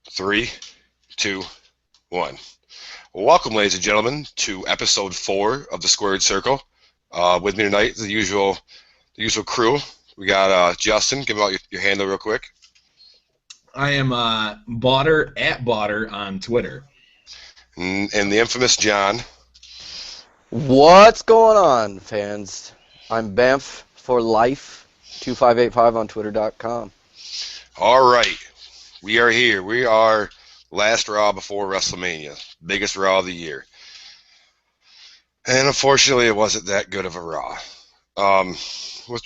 Three, two, one. Welcome, ladies and gentlemen, to episode 4 of the Squared Circle. With me tonight, the usual crew. We got Justin. Give out your handle real quick. I am Botter at Botter on Twitter. And the infamous John. What's going on, fans? I'm Banff for life, 2585 on twitter.com. All right, we are here. We are last Raw before WrestleMania, biggest Raw of the year. And unfortunately, it wasn't that good of a Raw.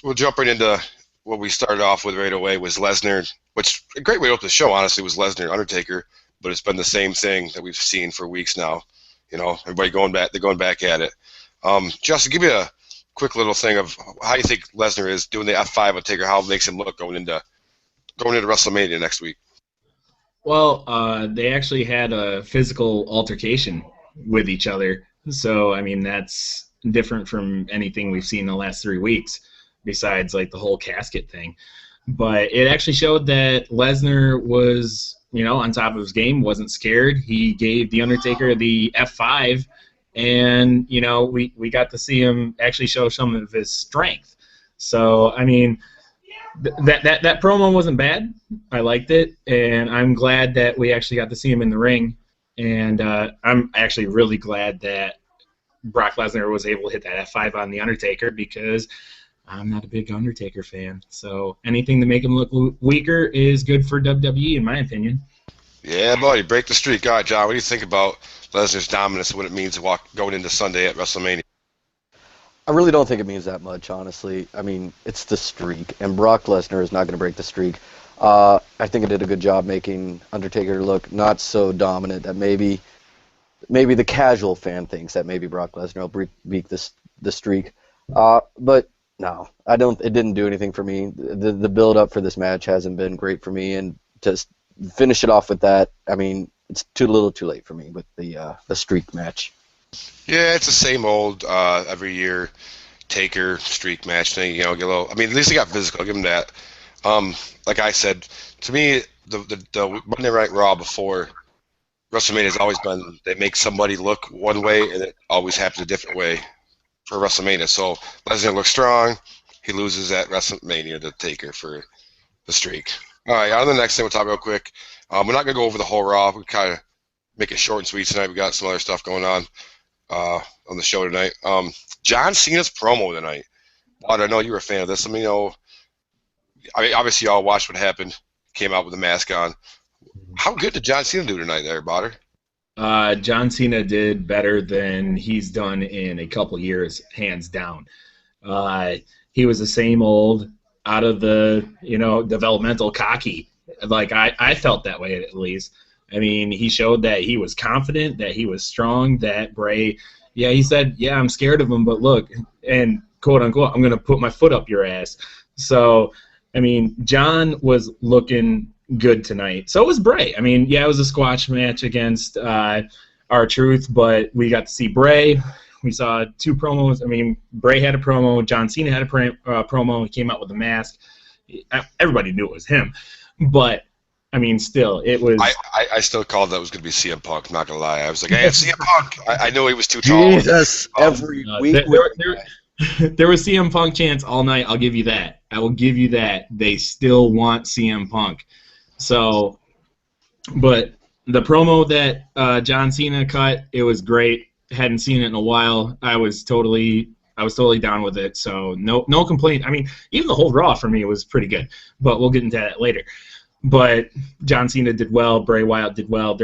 We'll jump right into what we started off with right away was Lesnar, which a great way to open the show, honestly, was Lesnar Undertaker, but it's been the same thing that we've seen for weeks now. You know, everybody they're going back at it. Justin, give me a quick little thing of how you think Lesnar is doing the F5 on Taker, how it makes him look going into WrestleMania next week. Well, they actually had a physical altercation with each other. So, I mean, that's different from anything we've seen in the last 3 weeks, besides, like, the whole casket thing. But it actually showed that Lesnar was, on top of his game, wasn't scared. He gave The Undertaker the F5, and, we got to see him actually show some of his strength. So, I mean, that promo wasn't bad. I liked it, and I'm glad that we actually got to see him in the ring. And I'm actually really glad that Brock Lesnar was able to hit that F5 on The Undertaker because I'm not a big Undertaker fan. So anything to make him look weaker is good for WWE, in my opinion. Yeah, buddy, break the streak. All right, John, what do you think about Lesnar's dominance and what it means to going into Sunday at WrestleMania? I really don't think it means that much, honestly. I mean, it's the streak, and Brock Lesnar is not going to break the streak. I think it did a good job making Undertaker look not so dominant that maybe the casual fan thinks that maybe Brock Lesnar will beat the streak. But no, I don't. It didn't do anything for me. The build up for this match hasn't been great for me, and to finish it off with that, I mean, it's too little, too late for me with the streak match. Yeah, it's the same old every year Taker streak match thing. Get a little. I mean, at least he got physical. I'll give him that. Like I said, to me, the Monday Night Raw before WrestleMania has always been they make somebody look one way and it always happens a different way for WrestleMania. So Lesnar looks strong, he loses at WrestleMania to Taker for the streak. All right, on to the next thing we'll talk real quick. We're not gonna go over the whole Raw. We kind of make it short and sweet tonight. We got some other stuff going on the show tonight. John Cena's promo tonight. But I know you were a fan of this. Let me know. I mean, obviously, y'all watched what happened. Came out with the mask on. How good did John Cena do tonight there, Botter? John Cena did better than he's done in a couple years, hands down. He was the same old, out of the, developmental cocky. Like, I felt that way at least. I mean, he showed that he was confident, that he was strong, that Bray, he said, I'm scared of him, but look, and quote unquote, I'm going to put my foot up your ass. So, I mean, John was looking good tonight. So was Bray. I mean, it was a squash match against R-Truth, but we got to see Bray. We saw 2 promos. I mean, Bray had a promo. John Cena had a promo. He came out with a mask. Everybody knew it was him. But, I mean, still, it was... I still called that was going to be CM Punk, I'm not going to lie. I was like, hey, it's CM Punk. I knew he was too tall. Jesus, every week. There was CM Punk chants all night. I'll give you that. I will give you that. They still want CM Punk. So, but the promo that John Cena cut, it was great. Hadn't seen it in a while. I was totally down with it. So no complaint. I mean, even the whole Raw for me was pretty good. But we'll get into that later. But John Cena did well. Bray Wyatt did well.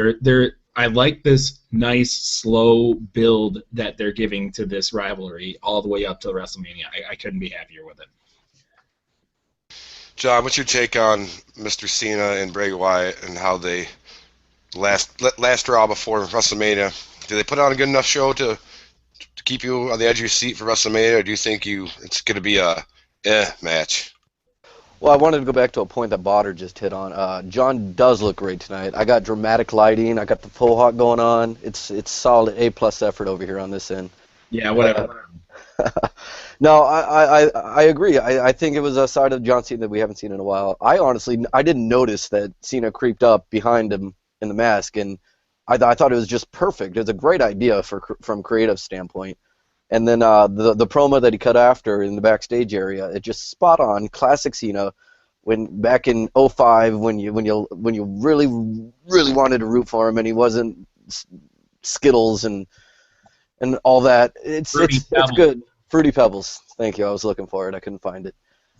I like this nice, slow build that they're giving to this rivalry all the way up to WrestleMania. I couldn't be happier with it. John, what's your take on Mr. Cena and Bray Wyatt and how they last Raw before WrestleMania? Did they put on a good enough show to keep you on the edge of your seat for WrestleMania, or do you think it's going to be a match? Well, I wanted to go back to a point that Botter just hit on. John does look great tonight. I got dramatic lighting. I got the full hawk going on. It's solid A+ effort over here on this end. Yeah, whatever. No, I agree. I think it was a side of John Cena that we haven't seen in a while. I didn't notice that Cena creeped up behind him in the mask, and I thought it was just perfect. It was a great idea from creative standpoint. And then the promo that he cut after in the backstage area, it just spot on, classic Cena. When back in '05, when you really wanted to root for him, and he wasn't Skittles and all that. It's good. Fruity Pebbles. Thank you. I was looking for it. I couldn't find it.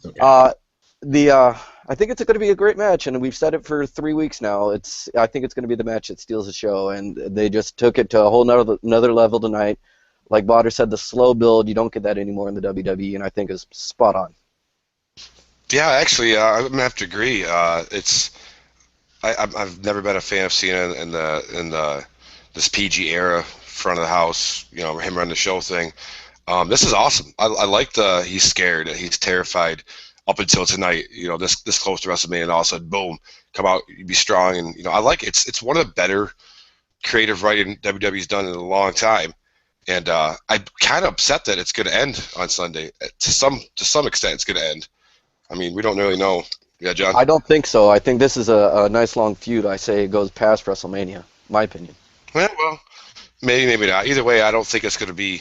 Okay. I think it's going to be a great match, and we've said it for 3 weeks now. I think it's going to be the match that steals the show, and they just took it to a whole another level tonight. Like Botter said, the slow build, you don't get that anymore in the WWE, and I think is spot on. Yeah, actually, I'm gonna have to agree. I've never been a fan of Cena in this PG era, front of the house, him running the show thing. This is awesome. I like he's scared, he's terrified up until tonight. This close to WrestleMania, and all of a sudden, boom, come out, you be strong, and I like it. It's one of the better creative writing WWE's done in a long time. And I'm kind of upset that it's going to end on Sunday. To some extent, it's going to end. I mean, we don't really know. Yeah, John? I don't think so. I think this is a nice long feud. I say it goes past WrestleMania, my opinion. Yeah, well, maybe not. Either way, I don't think it's going to be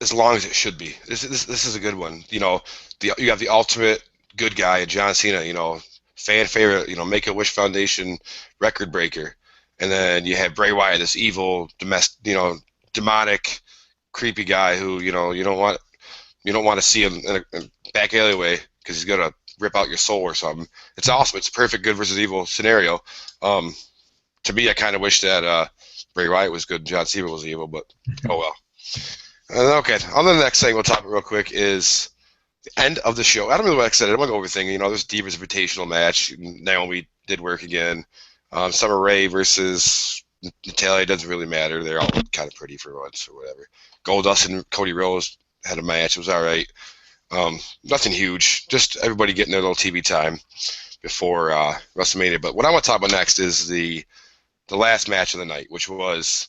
as long as it should be. This is a good one. You have the ultimate good guy, John Cena, fan favorite, Make-A-Wish Foundation record breaker. And then you have Bray Wyatt, this evil, demonic, creepy guy who you don't want to see him in a back alleyway because he's gonna rip out your soul or something. It's awesome. It's a perfect good versus evil scenario. To me, I kind of wish that Bray Wyatt was good and John Cena was evil, but oh well. Okay, on the next thing we'll talk about real quick is the end of the show. I don't really want to say it. I don't want to go over everything. This Divas Invitational match. Naomi did work again. Summer Rae versus Natalya doesn't really matter. They're all kind of pretty for once or whatever. Goldust and Cody Rhodes had a match. It was all right. Nothing huge. Just everybody getting their little TV time before WrestleMania. But what I want to talk about next is the last match of the night, which was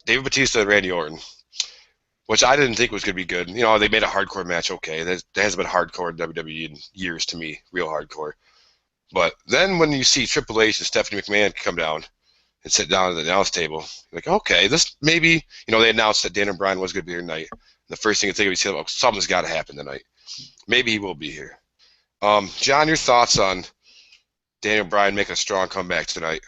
David Batista and Randy Orton, which I didn't think was going to be good. They made a hardcore match okay. That hasn't been hardcore in WWE in years to me, real hardcore. But then when you see Triple H and Stephanie McMahon come down and sit down at the announce table, you're like, okay, this maybe, they announced that Daniel Bryan was going to be here tonight. The first thing you think of is, something's got to happen tonight. Maybe he will be here. John, your thoughts on Daniel Bryan making a strong comeback tonight?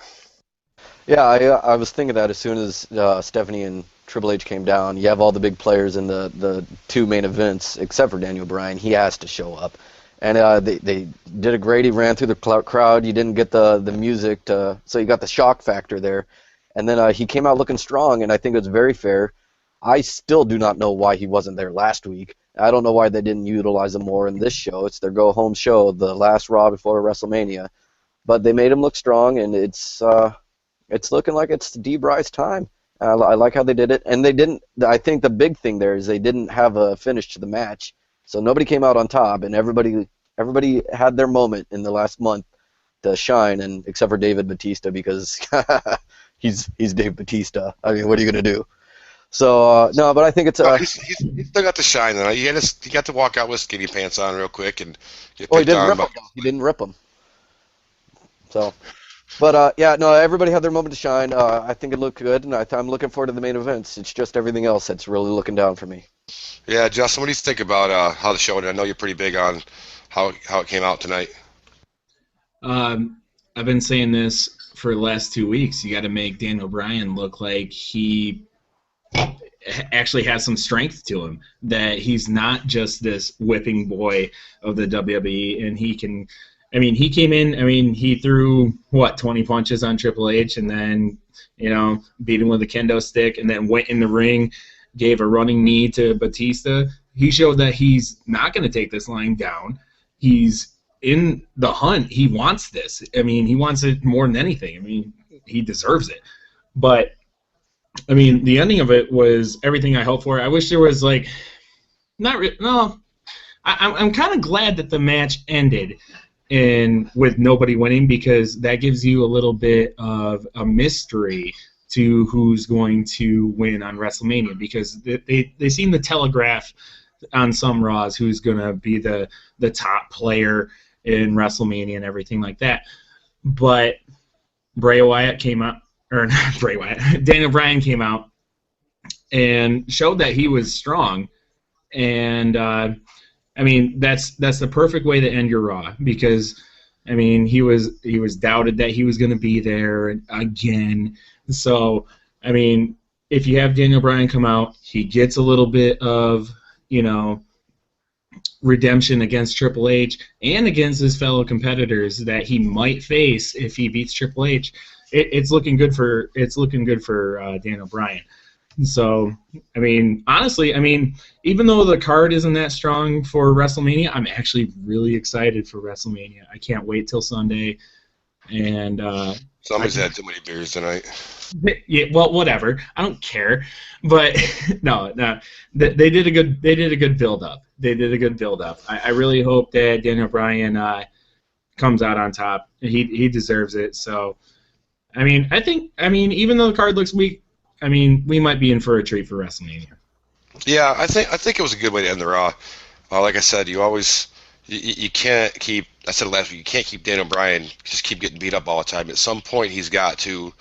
Yeah, I was thinking that as soon as Stephanie and Triple H came down, you have all the big players in the two main events, except for Daniel Bryan. He has to show up. And they did a great. He ran through the crowd. You didn't get the music, so you got the shock factor there. And then he came out looking strong, and I think it was very fair. I still do not know why he wasn't there last week. I don't know why they didn't utilize him more in this show. It's their go-home show, the last Raw before WrestleMania. But they made him look strong, and it's looking like it's D-Bry's time. I like how they did it. And they didn't. I think the big thing there is they didn't have a finish to the match. So nobody came out on top, and everybody had their moment in the last month to shine, and except for David Batista because he's Dave Batista. I mean, what are you gonna do? So no, but I think it's. He's still got to shine though. He got to walk out with skinny pants on real quick and. He didn't rip them. He didn't rip them. So, but yeah, no, everybody had their moment to shine. I think it looked good, and I'm looking forward to the main events. It's just everything else that's really looking down for me. Yeah, Justin, what do you think about how the show went? I know you're pretty big on how it came out tonight. I've been saying this for the last 2 weeks. You got to make Daniel Bryan look like he actually has some strength to him, that he's not just this whipping boy of the WWE, and he can. I mean, he came in. I mean, he threw 20 punches on Triple H, and then beat him with a kendo stick, and then went in the ring. Gave a running knee to Batista. He showed that he's not going to take this line down. He's in the hunt. He wants this. I mean, he wants it more than anything. I mean, he deserves it. But, I mean, the ending of it was everything I hoped for. I wish there was, no. I'm kind of glad that the match ended and with nobody winning, because that gives you a little bit of a mystery to who's going to win on WrestleMania, because they seem to telegraph on some Raws who's going to be the top player in WrestleMania and everything like that. But Bray Wyatt came out, or not Bray Wyatt, Daniel Bryan came out and showed that he was strong. And I mean, that's the perfect way to end your Raw, because I mean, he was doubted that he was going to be there again. So I mean, if you have Daniel Bryan come out, he gets a little bit of, you know, redemption against Triple H and against his fellow competitors that he might face if he beats Triple H. It's looking good for Daniel Bryan. So, I mean, honestly, I mean, even though the card isn't that strong for WrestleMania, I'm actually really excited for WrestleMania. I can't wait till Sunday. And somebody's had too many beers tonight. Yeah, well, whatever. I don't care. But no, they did a good build up. They did a good build up. I really hope that Daniel Bryan comes out on top. He deserves it. So, I mean, even though the card looks weak, I mean, we might be in for a treat for WrestleMania. Yeah, I think it was a good way to end the Raw. Like I said, you can't keep. I said last week, you can't keep Daniel Bryan just keep getting beat up all the time. At some point, he's got to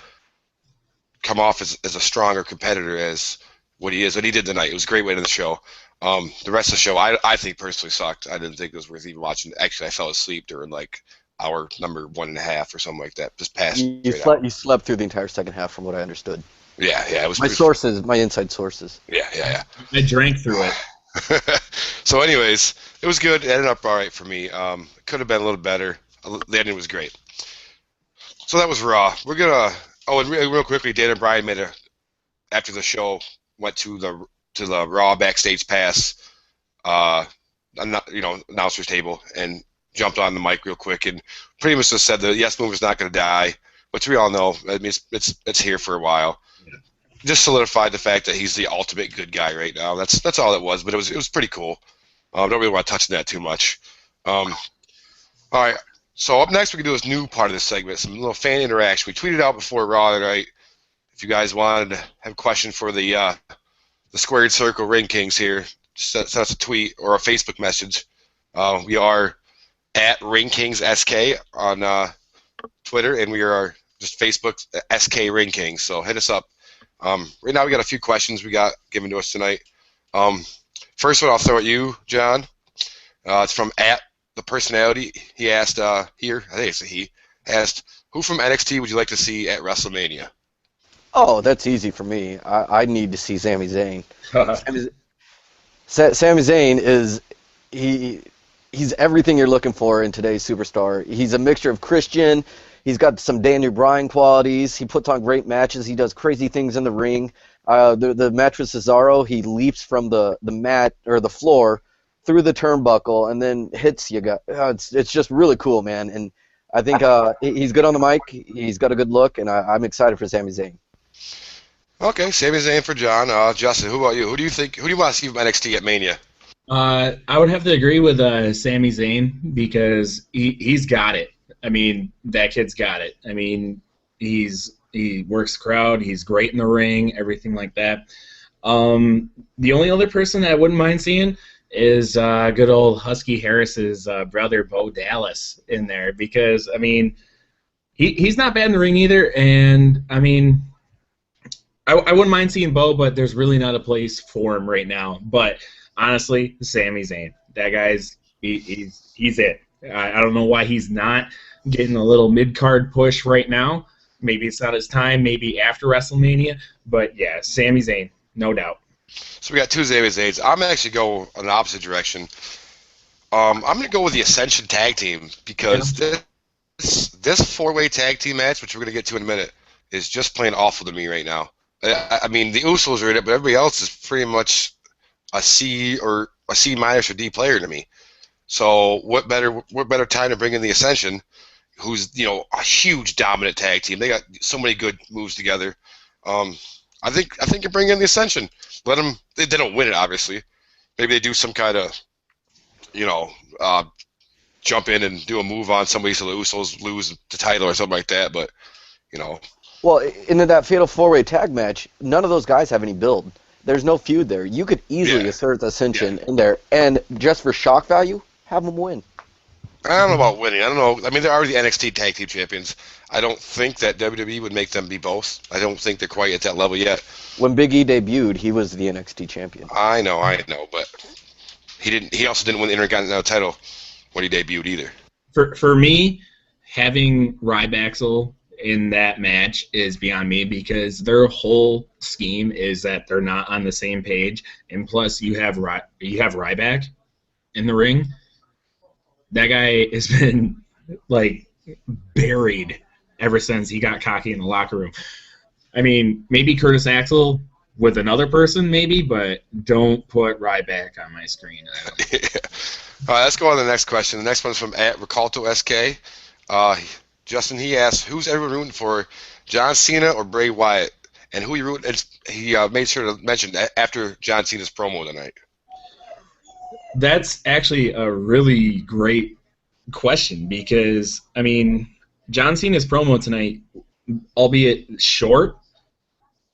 come off as a stronger competitor as what he is. What he did tonight, it was a great way to end the show. The rest of the show, I think personally sucked. I didn't think it was worth even watching. Actually, I fell asleep during like hour number 1.5 or something like that. Just past. You slept through the entire second half, from what I understood. Yeah, it was my inside sources. Yeah. I drank through it. So, anyways, it was good. It ended up all right for me. It could have been a little better. The ending was great. So that was Raw. We're gonna. Oh, and real quickly, Daniel Bryan after the show went to the Raw backstage pass, announcer's table, and jumped on the mic real quick and pretty much just said the Yes Move is not going to die, which we all know. I mean, it's here for a while. Just solidified the fact that he's the ultimate good guy right now. That's all it was, but it was pretty cool. Don't really want to touch on that too much. All right, so up next we can do this new part of this segment, some little fan interaction. We tweeted out before Raw tonight. If you guys wanted to have a question for the Squared Circle Ring Kings here, just send us a tweet or a Facebook message. We are at Ring Kings SK on Twitter, and we are just Facebook SK Ring Kings. So hit us up. Right now we got a few questions we got given to us tonight. First one I'll throw at you, John. It's from at the personality. He asked here, I think it's a he, asked, who from NXT would you like to see at WrestleMania? Oh, that's easy for me. I need to see Sami Zayn. Sami Zayn he's everything you're looking for in today's superstar. He's a mixture of Christian. He's got some Daniel Bryan qualities. He puts on great matches. He does crazy things in the ring. The match with Cesaro, he leaps from the mat or the floor through the turnbuckle and then hits you. It's just really cool, man. And I think he's good on the mic. He's got a good look, and I'm excited for Sami Zayn. Okay, Sami Zayn for John. Justin, who about you? Who do you want to see from NXT at Mania? I would have to agree with Sami Zayn because he's got it. I mean, that kid's got it. I mean, he works the crowd. He's great in the ring, everything like that. The only other person that I wouldn't mind seeing is good old Husky Harris's brother, Bo Dallas, in there because, I mean, he's not bad in the ring either. And, I mean, I wouldn't mind seeing Bo, but there's really not a place for him right now. But honestly, Sami Zayn, that guy's he's it. I don't know why he's not getting a little mid-card push right now. Maybe it's not his time, maybe after WrestleMania. But, yeah, Sami Zayn, no doubt. So we got two Sami Zayns. I'm actually going in the opposite direction. I'm going to go with the Ascension Tag Team because this four-way tag team match, which we're going to get to in a minute, is just plain awful to me right now. I mean, the Usos are in it, but everybody else is pretty much a C or a C minus or D player to me. So what better time to bring in the Ascension, who's a huge dominant tag team. They got so many good moves together. I think you bring in the Ascension. Let them. They don't win it, obviously. Maybe they do some kind of, jump in and do a move on somebody so the Usos lose the title or something like that. But, Well, into that fatal four-way tag match, none of those guys have any build. There's no feud there. You could easily assert the Ascension in there, and just for shock value, have them win. I don't know about winning. I don't know. I mean, they're already NXT Tag Team Champions. I don't think that WWE would make them be both. I don't think they're quite at that level yet. When Big E debuted, he was the NXT champion. I know, but he didn't. He also didn't win the Intercontinental title when he debuted either. For me, having Ryback in that match is beyond me because their whole scheme is that they're not on the same page, and plus you have Ryback in the ring. That guy has been like buried ever since he got cocky in the locker room. I mean, maybe Curtis Axel with another person, maybe, but don't put Ryback on my screen. Yeah. All right, let's go on to the next question. The next one's from @Ricalto SK. Justin, he asks, who's everyone rooting for, John Cena or Bray Wyatt? And who you rooting? He made sure to mention that after John Cena's promo tonight. That's actually a really great question because, I mean, John Cena's promo tonight, albeit short,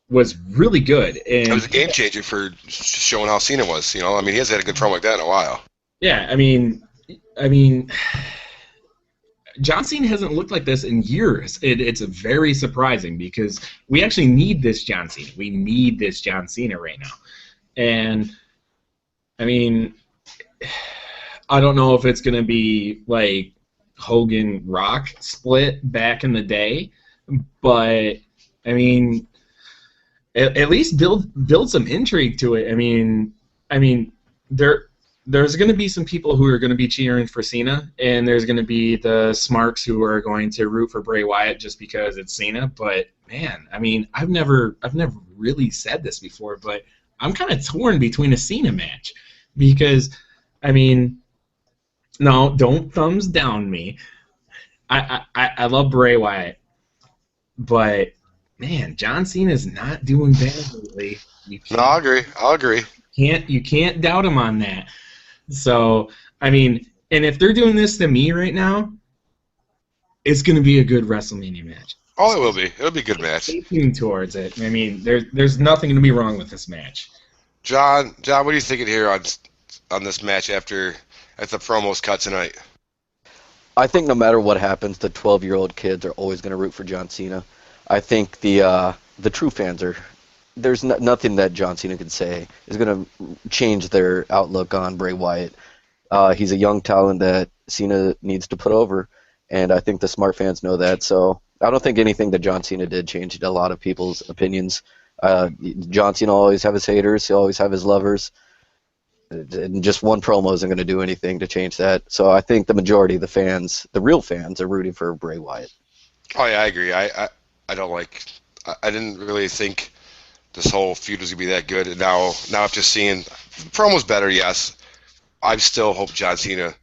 was really good. And it was a game changer for showing how Cena was. You know, I mean, he hasn't had a good promo like that in a while. Yeah, I mean, John Cena hasn't looked like this in years. It's very surprising because we actually need this John Cena. We need this John Cena right now. And, I mean, I don't know if it's going to be like Hogan-Rock split back in the day, but, I mean, at least build some intrigue to it. I mean, there's going to be some people who are going to be cheering for Cena, and there's going to be the smarks who are going to root for Bray Wyatt just because it's Cena. But man, I mean, I've never really said this before, but I'm kind of torn between a Cena match because, I mean, no, don't thumbs down me. I love Bray Wyatt, but man, John Cena's not doing bad lately. No, I'll agree. You can't doubt him on that. So, I mean, and if they're doing this to me right now, it's going to be a good WrestleMania match. Oh, it will be. It'll be a good match. Stay tuned towards it. I mean, there's nothing going to be wrong with this match. John, what are you thinking here on this match after the promos cut tonight? I think no matter what happens, the 12-year-old kids are always going to root for John Cena. I think the true fans are. There's nothing that John Cena could say is going to change their outlook on Bray Wyatt. He's a young talent that Cena needs to put over, and I think the smart fans know that. So I don't think anything that John Cena did changed a lot of people's opinions. John Cena will always have his haters. He'll always have his lovers. And just one promo isn't going to do anything to change that. So I think the majority of the fans, the real fans, are rooting for Bray Wyatt. Oh, yeah, I agree. I don't like – I didn't really think – this whole feud was going to be that good, and now after seeing the promo's better, yes. I still hope John Cena,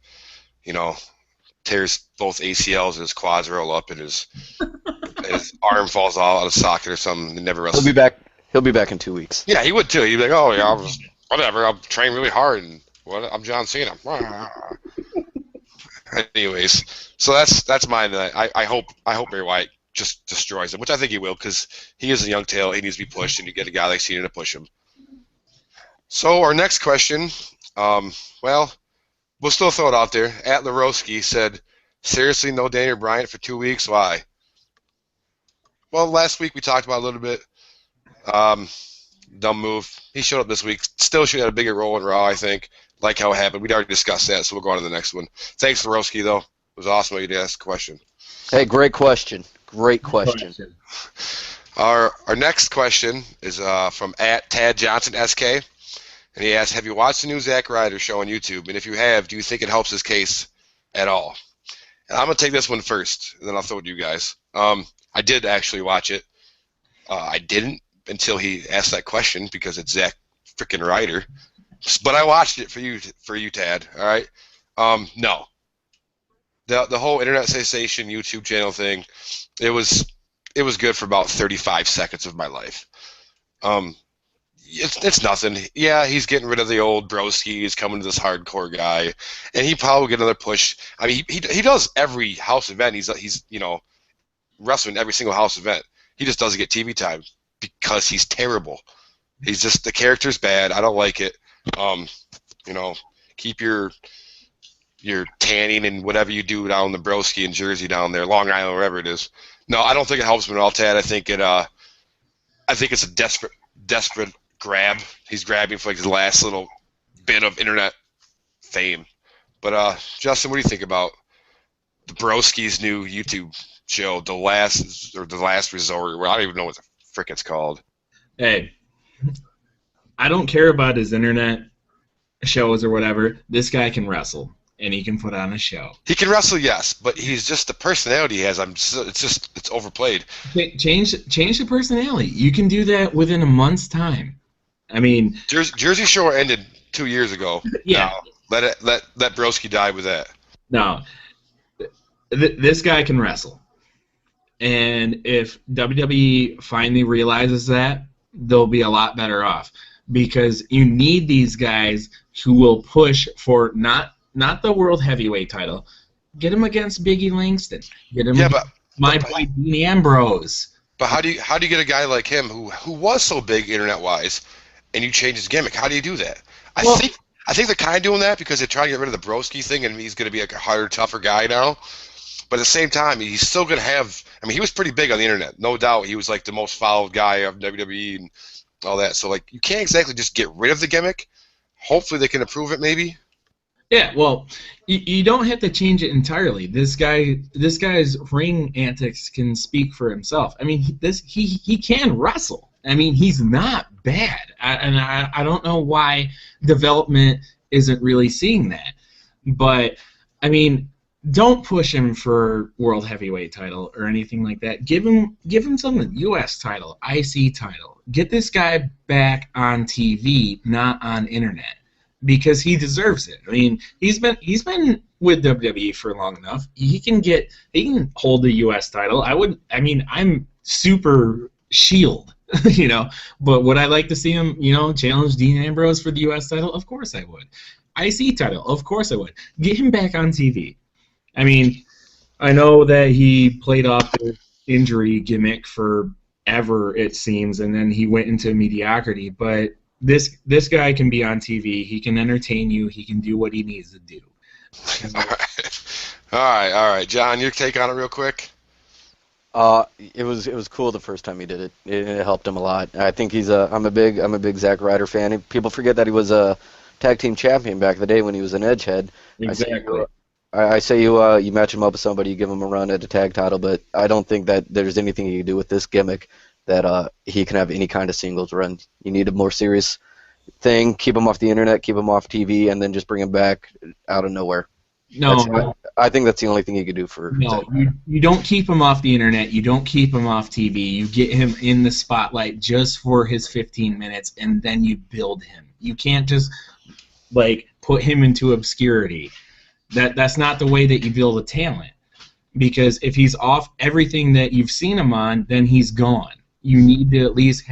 tears both ACLs and his quads roll up and his arm falls out of socket or something and never wrestles. He'll be back in 2 weeks. Yeah, he would too. He'd be like, oh yeah, whatever. I'm training really hard and I'm John Cena. Anyways, so that's mine. I hope Bray Wyatt just destroys him, which I think he will, because he is a young tail. He needs to be pushed, and you get a guy like Cena to push him. So our next question, we'll still throw it out there. @Larowski said, seriously, no Daniel Bryan for 2 weeks? Why? Well, last week we talked about it a little bit. Dumb move. He showed up this week. Still should have had a bigger role in Raw, I think. Like how it happened. We'd already discussed that, so we'll go on to the next one. Thanks, Larowski, though. It was awesome of you to ask a question. Hey, great question. Great question. Our next question is from @TadJohnsonSK, and he asks, have you watched the new Zack Ryder show on YouTube? And if you have, do you think it helps his case at all? And I'm going to take this one first, and then I'll throw it to you guys. I did actually watch it. I didn't until he asked that question because it's Zack freaking Ryder. But I watched it for you, Tad, all right? No. The whole internet sensation YouTube channel thing, it was good for about 35 seconds of my life. It's nothing. Yeah, he's getting rid of the old broski. He's coming to this hardcore guy, and he probably get another push. I mean, he does every house event. He's wrestling every single house event. He just doesn't get TV time because he's terrible. He's just, the character's bad. I don't like it. Keep your your tanning and whatever you do down in the Broski in Jersey down there, Long Island, wherever it is. No, I don't think it helps him at all, Tad. I think it's a desperate grab. He's grabbing for like his last little bit of internet fame. But Justin, what do you think about the Broski's new YouTube show, The Last Resort? Well, I don't even know what the frick it's called. Hey, I don't care about his internet shows or whatever. This guy can wrestle, and he can put on a show. He can wrestle, yes, but he's just the personality he has. It's overplayed. Change the personality. You can do that within a month's time. I mean, Jersey Shore ended 2 years ago. Yeah. Now, let Broski die with that. No, this guy can wrestle, and if WWE finally realizes that, they'll be a lot better off, because you need these guys who will push for not the world heavyweight title. Get him against Biggie Langston. Get him against my boy Dean Ambrose. But how do you get a guy like him who was so big internet wise, and you change his gimmick? How do you do that? I think they're kind of doing that because they're trying to get rid of the Broski thing, and he's going to be like a harder, tougher guy now. But at the same time, he's still going to have. I mean, he was pretty big on the internet, no doubt. He was like the most followed guy of WWE and all that. So like, you can't exactly just get rid of the gimmick. Hopefully, they can improve it, maybe. Yeah, well, you don't have to change it entirely. This guy's ring antics can speak for himself. I mean, he can wrestle. I mean, he's not bad, and I don't know why development isn't really seeing that. But I mean, don't push him for world heavyweight title or anything like that. Give him something, U.S. title, IC title. Get this guy back on TV, not on internet, because he deserves it. I mean, he's been with WWE for long enough. He can hold the U.S. title. I'm super Shield. But would I like to see him, challenge Dean Ambrose for the U.S. title? Of course I would. IC title? Of course I would. Get him back on TV. I mean, I know that he played off the injury gimmick forever, it seems, and then he went into mediocrity, but this guy can be on TV. He can entertain you. He can do what he needs to do. All right. John, your take on it real quick? It was cool the first time he did it. It helped him a lot. I think I'm a big Zack Ryder fan. People forget that he was a tag team champion back in the day when he was an Edgehead. Exactly. I say you match him up with somebody, you give him a run at a tag title, but I don't think that there's anything you can do with this gimmick that he can have any kind of singles run. You need a more serious thing. Keep him off the internet, keep him off TV, and then just bring him back out of nowhere. I think that's the only thing you could do for. No, you don't keep him off the internet. You don't keep him off TV. You get him in the spotlight just for his 15 minutes, and then you build him. You can't just put him into obscurity. That's not the way that you build a talent. Because if he's off everything that you've seen him on, then he's gone. You need to at least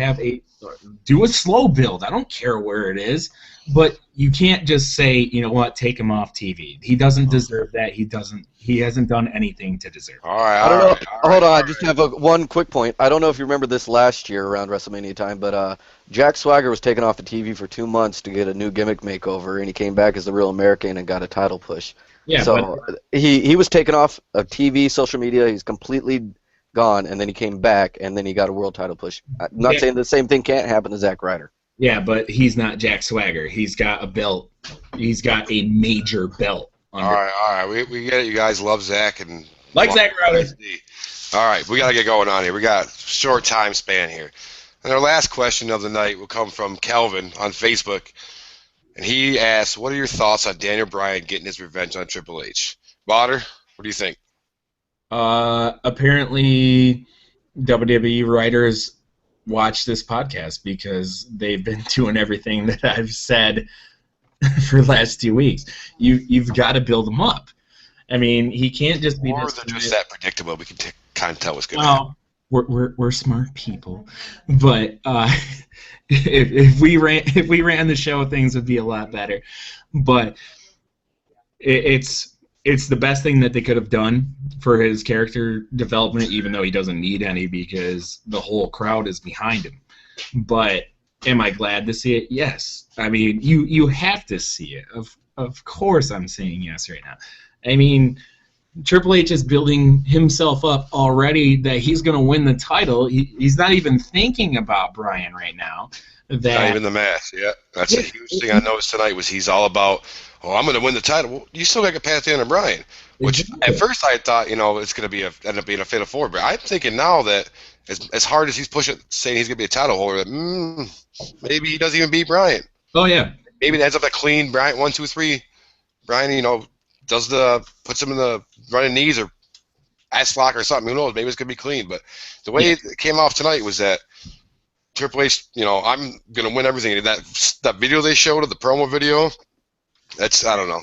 do a slow build. I don't care where it is. But you can't just say, you know what, take him off TV. He doesn't deserve that. He hasn't done anything to deserve it. All right. Hold on. I just have one quick point. I don't know if you remember this last year around WrestleMania time, but Jack Swagger was taken off the TV for 2 months to get a new gimmick makeover, and he came back as the Real American and got a title push. Yeah. So he was taken off of TV, social media. He's completely gone, and then he came back, and then he got a world title push. I'm not saying the same thing can't happen to Zack Ryder. Yeah, but he's not Jack Swagger. He's got a belt. He's got a major belt. All right. We get it. You guys love Zack and Zack Ryder. All right, we got to get going on here. We got short time span here. And our last question of the night will come from Calvin on Facebook. And he asks, what are your thoughts on Daniel Bryan getting his revenge on Triple H? Botter, what do you think? Apparently, WWE writers watch this podcast because they've been doing everything that I've said for the last 2 weeks. You've got to build them up. I mean, he can't just be. Or they're just that predictable. We can kind of tell what's going to happen. We're smart people, but if we ran the show, things would be a lot better. But it's the best thing that they could have done for his character development, even though he doesn't need any because the whole crowd is behind him. But am I glad to see it? Yes. I mean, you have to see it. Of course I'm saying yes right now. I mean, Triple H is building himself up already that he's going to win the title. He's not even thinking about Bryan right now. Not That even the match. Yeah, that's a huge thing I noticed tonight. Was he's all about, oh, I'm going to win the title. Well, you still got to get past Daniel Bryan. Which at first I thought, it's going to end up being a fatal four. But I'm thinking now that as hard as he's pushing, saying he's going to be a title holder, that maybe he doesn't even beat Bryan. Oh yeah. Maybe it ends up that clean Bryan 1, 2, 3. Bryan, puts him in the running knees or ass lock or something. Who knows? Maybe it's gonna be clean. But the way it came off tonight was that Triple H, I'm gonna win everything. And that video they showed, the promo video, I don't know.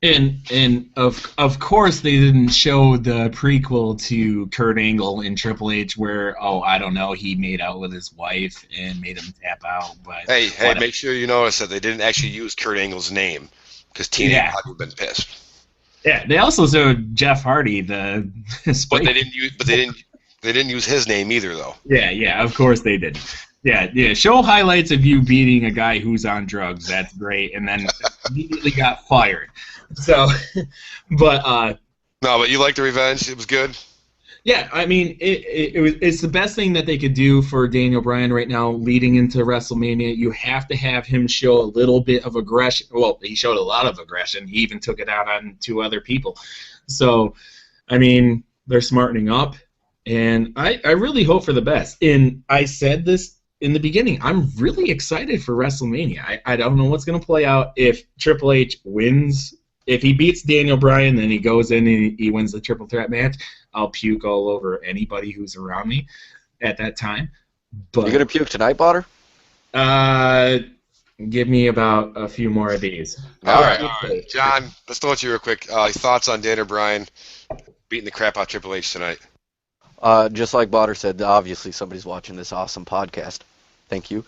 And of course they didn't show the prequel to Kurt Angle and Triple H where I don't know, he made out with his wife and made him tap out. But hey, make sure you notice that they didn't actually use Kurt Angle's name because TNA probably would have been pissed. Yeah, they also showed Jeff Hardy but they didn't use his name either though. Yeah, of course they did. Yeah. Show highlights of you beating a guy who's on drugs. That's great, and then immediately got fired. So, but no, but you liked the revenge. It was good. Yeah, I mean, it's the best thing that they could do for Daniel Bryan right now leading into WrestleMania. You have to have him show a little bit of aggression. Well, he showed a lot of aggression. He even took it out on 2 other people. So, I mean, they're smartening up, and I really hope for the best. And I said this in the beginning. I'm really excited for WrestleMania. I don't know what's going to play out if Triple H wins. If he beats Daniel Bryan, then he goes in and he wins the triple threat match. I'll puke all over anybody who's around me at that time. But you gonna puke tonight, Potter? Give me about a few more of these. All right. John, let's throw it to you real quick. Thoughts on Daniel Bryan beating the crap out of Triple H tonight? Just like Potter said, obviously somebody's watching this awesome podcast. Thank you.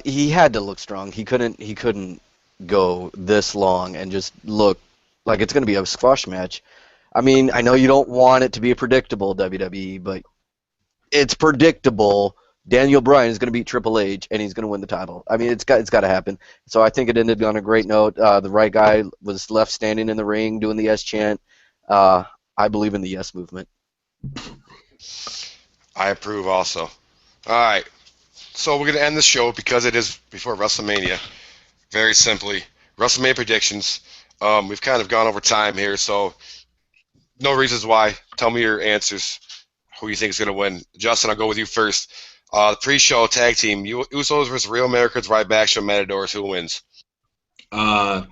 He had to look strong. He couldn't go this long and just look like it's going to be a squash match. I mean, I know you don't want it to be a predictable WWE, but it's predictable. Daniel Bryan is going to beat Triple H, and he's going to win the title. I mean, it's got to happen. So I think it ended on a great note. The right guy was left standing in the ring doing the yes chant. I believe in the yes movement. I approve also. All right. So we're going to end the show because it is before WrestleMania. Very simply, WrestleMania predictions. We've kind of gone over time here, so no reasons why. Tell me your answers. Who you think is going to win? Justin, I'll go with you first. The pre-show tag team, Usos versus Real Americans, Ryback, Show Matadors. Who wins? I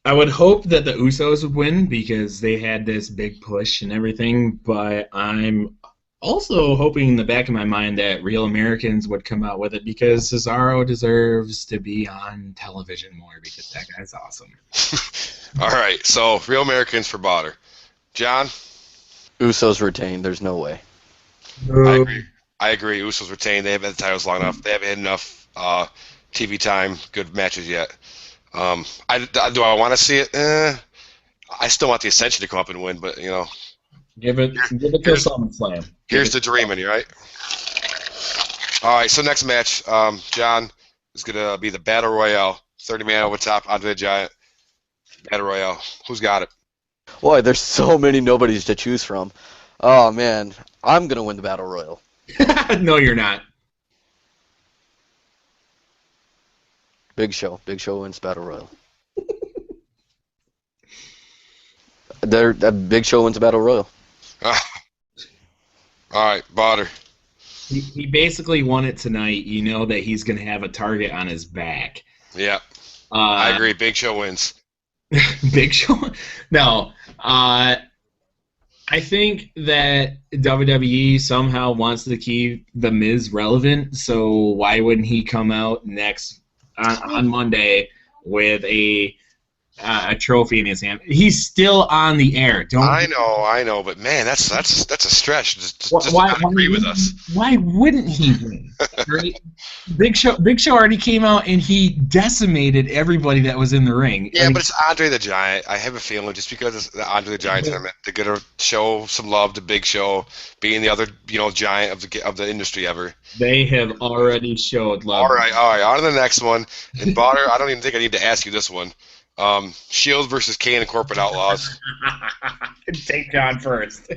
would hope that the Usos would win because they had this big push and everything, but I'm also hoping in the back of my mind that Real Americans would come out with it because Cesaro deserves to be on television more because that guy's awesome. All right, so Real Americans for Botter. John? Usos retain. There's no way. I agree. Usos retain. They haven't had the titles long enough. They haven't had enough TV time, good matches yet. Do I want to see it? I still want the Ascension to come up and win, but, Give it to SummerSlam. Here's the dream in you, right? All right, so next match, John, is going to be the Battle Royale. 30-man over top, Andre the Giant. Battle Royale. Who's got it? Boy, there's so many nobodies to choose from. Oh, man. I'm going to win the Battle Royal. No, you're not. Big Show. Big Show wins Battle Royal. Big Show wins a Battle Royal. All right, Botter. He basically won it tonight. You know that he's going to have a target on his back. Yeah, I agree. Big Show wins. Big Show? No. I think that WWE somehow wants to keep The Miz relevant, so why wouldn't he come out next on Monday with a trophy in his hand? He's still on the air. I know, but man, that's a stretch. Just agree with us. Why wouldn't he win? Right? Big Show already came out and he decimated everybody that was in the ring. Yeah, but it's Andre the Giant. I have a feeling just because it's the Andre the Giant tournament, they're gonna show some love to Big Show, being the other giant of the industry ever. They have already showed love. All right. On to the next one. And Botter, I don't even think I need to ask you this one. Shield versus Kane and Corporate Outlaws. Take John first.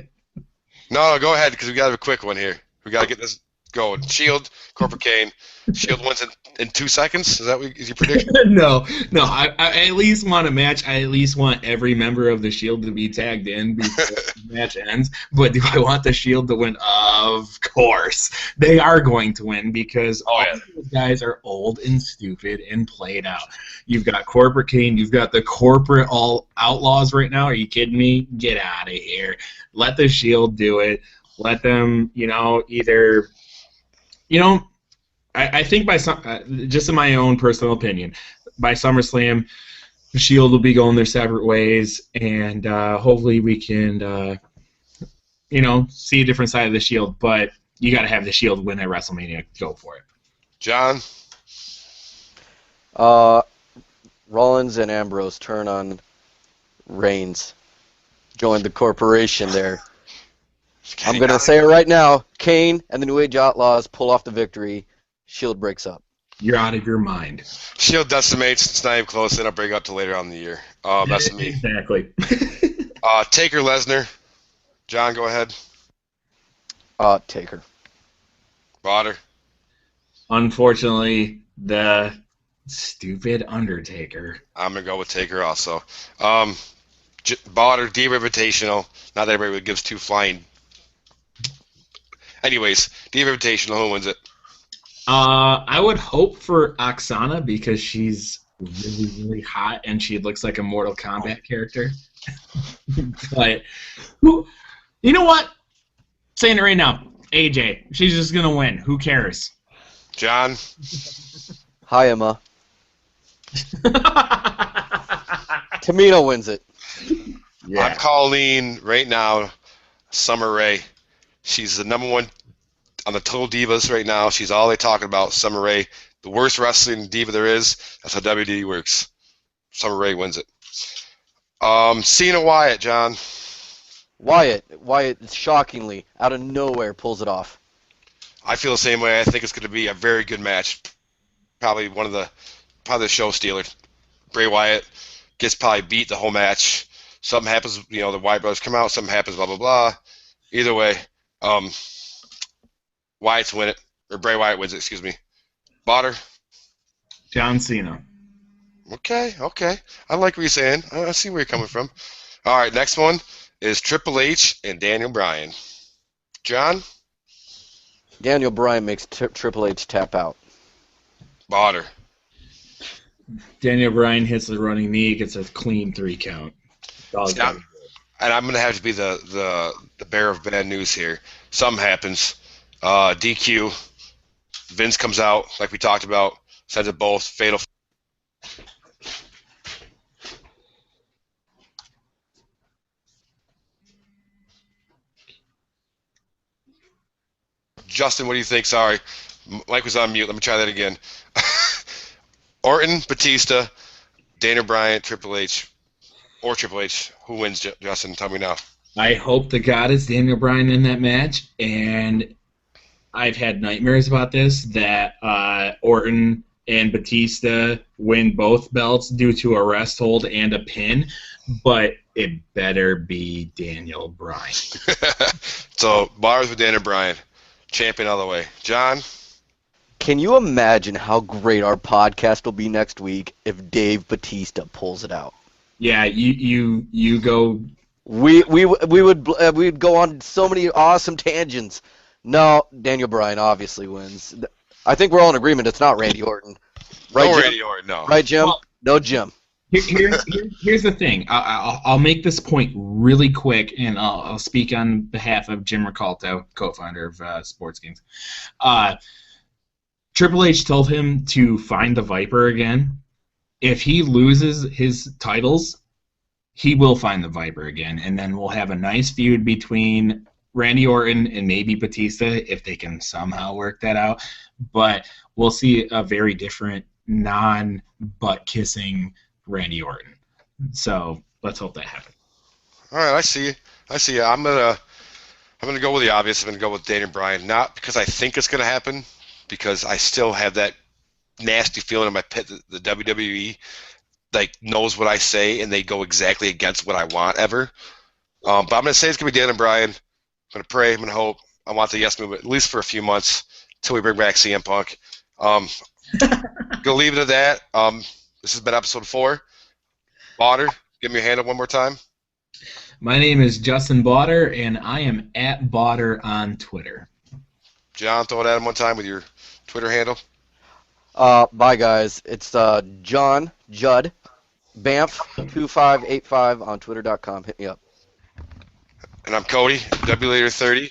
No, go ahead because we got a quick one here. We got to get this going. Shield, Corporate Kane. Shield wins in 2 seconds. Is that is your prediction? No. I at least want a match. I at least want every member of the Shield to be tagged in before the match ends. But do I want the Shield to win? Of course. They are going to win because all these guys are old and stupid and played out. You've got Corporate Kane. You've got the Corporate All Outlaws right now. Are you kidding me? Get out of here. Let the Shield do it. Let them, either, I think by just in my own personal opinion, by SummerSlam, the Shield will be going their separate ways, and hopefully we can, see a different side of the Shield. But you got to have the Shield win at WrestleMania. Go for it, John. Rollins and Ambrose turn on Reigns. Join the corporation there. I'm going to say it right now. Kane and the New Age Outlaws pull off the victory. Shield breaks up. You're out of your mind. Shield decimates. It's not even close. They don't break up till later on in the year. That's me. Exactly. Taker Lesnar. John, go ahead. Taker. Potter. Unfortunately, the stupid Undertaker. I'm going to go with Taker also. Potter, Diva Invitational. Not that everybody gives two flying. Anyways, Diva Invitational, who wins it? I would hope for Oksana because she's really, really hot and she looks like a Mortal Kombat character. But, you know what? Saying it right now, AJ. She's just going to win. Who cares? John? Hi, Emma. Tamina wins it. Yeah. I'm calling right now Summer Rae. She's the number one on the Total Divas right now. She's all they talking about. Summer Rae, the worst wrestling diva there is. That's how WWE works. Summer Rae wins it. Cena Wyatt, John. Wyatt, shockingly, out of nowhere, pulls it off. I feel the same way. I think it's going to be a very good match. Probably the show stealer. Bray Wyatt gets probably beat the whole match. Something happens, the Wyatt brothers come out. Something happens, blah, blah, blah. Either way, Wyatt's win it. Or Bray Wyatt wins it, excuse me. Potter? John Cena. Okay. I like what you're saying. I see where you're coming from. All right, next one is Triple H and Daniel Bryan. John? Daniel Bryan makes Triple H tap out. Potter? Daniel Bryan hits the running knee, gets a clean 3 count. And I'm going to have to be the bearer of bad news here. Something happens. DQ. Vince comes out, like we talked about, sends it both. Fatal. Justin, what do you think? Sorry. Mike was on mute. Let me try that again. Orton, Batista, Daniel Bryan, Triple H. Or Triple H. Who wins, Justin? Tell me now. I hope to God it's Daniel Bryan in that match, and I've had nightmares about this, that Orton and Batista win both belts due to a rest hold and a pin, but it better be Daniel Bryan. So, bars with Daniel Bryan. Champion all the way. John? Can you imagine how great our podcast will be next week if Dave Batista pulls it out? Yeah, you go. We'd go on so many awesome tangents. No, Daniel Bryan obviously wins. I think we're all in agreement. It's not Randy Orton, right? No, Jim? Randy Orton, no. Right, Jim? Well, no, Jim. Here's the thing. I'll make this point really quick, and I'll speak on behalf of Jim Ricalto, co-founder of Sports Kings. Triple H told him to find the Viper again. If he loses his titles, he will find the Viper again, and then we'll have a nice feud between Randy Orton and maybe Batista if they can somehow work that out. But we'll see a very different non-butt-kissing Randy Orton. So let's hope that happens. All right, I see you. I'm gonna go with the obvious. I'm gonna go with Daniel Bryan, not because I think it's gonna happen, because I still have that nasty feeling in my pit that the WWE like knows what I say and they go exactly against what I want ever. But I'm gonna say it's gonna be Dan and Bryan. I'm gonna pray. I'm gonna hope. I want the yes movement at least for a few months until we bring back CM Punk. Gonna leave it at that. This has been episode 4. Botter, give me your handle one more time. My name is Justin Botter, and I am at Botter on Twitter. John, throw it at him one time with your Twitter handle. Bye, guys. It's John Judd Banff 2585 on Twitter.com. Hit me up. And I'm Cody, WLater30,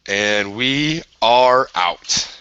and we are out.